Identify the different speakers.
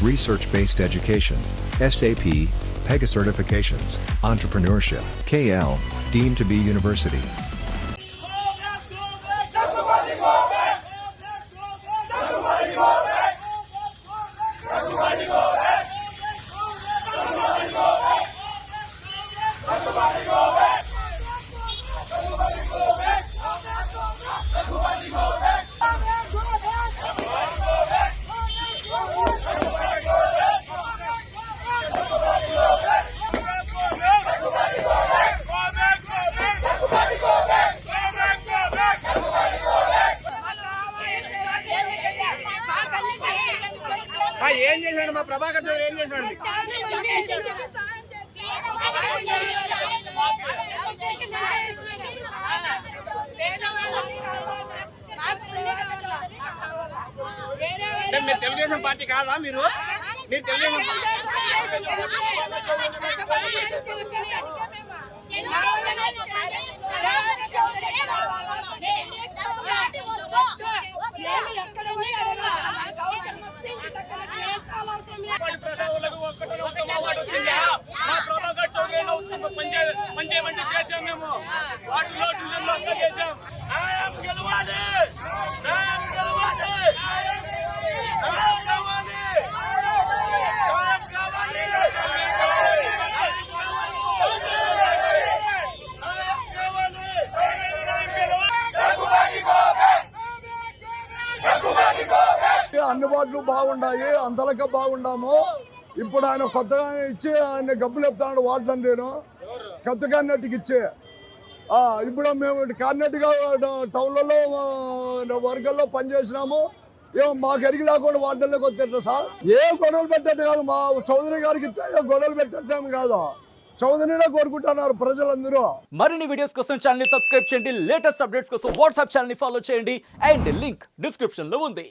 Speaker 1: research-based education, SAP, PEGA certifications, entrepreneurship, KL, deemed to be university.
Speaker 2: ఏం చేశాడు మా ప్రభాకర్ చౌదరి ఏం చేశాడు మీరు తెలుగుదేశం పార్టీ కాదా మీరు తెలుగుదేశం పంచేయమంటే చేసాం మేము వాటిలో డివిజన్లో చేసాం న్యాయం గెలవాలి న్యాయం గెలవాలి న్యాయం కావాలి న్యాయం కావాలి
Speaker 3: అందుబాటులో బాగుండాయి అంతలక బాగుండాము. ఇప్పుడు ఆయన కొత్తగా ఇచ్చి ఆయన గబ్బులు చెప్తాడు వార్డులను నేను కొత్త క్యాండిడేట్కి ఇచ్చే ఇప్పుడు మేము క్యాండిడేట్గా టౌన్లలో వర్గాల్లో పనిచేసినాము. ఏమో మాకు ఎరిగి లేకుండా వార్డుల్లోకి వచ్చేట సార్ ఏ గొడవలు పెట్టట్టు కాదు. మా చౌదరి గారికి ఇస్తే గొడవలు పెట్టడం కాదు. చౌదరినే కోరుకుంటున్నారు ప్రజలందరూ.
Speaker 4: మరిన్ని వీడియోస్ కోసం ఛానల్ ని సబ్స్క్రైబ్ చేయండి. లేటెస్ట్ అప్డేట్స్ కోసం వాట్సాప్ ఛానల్ ని ఫాలో చేయండి. అండ్ లింక్ డిస్క్రిప్షన్ లో ఉంది.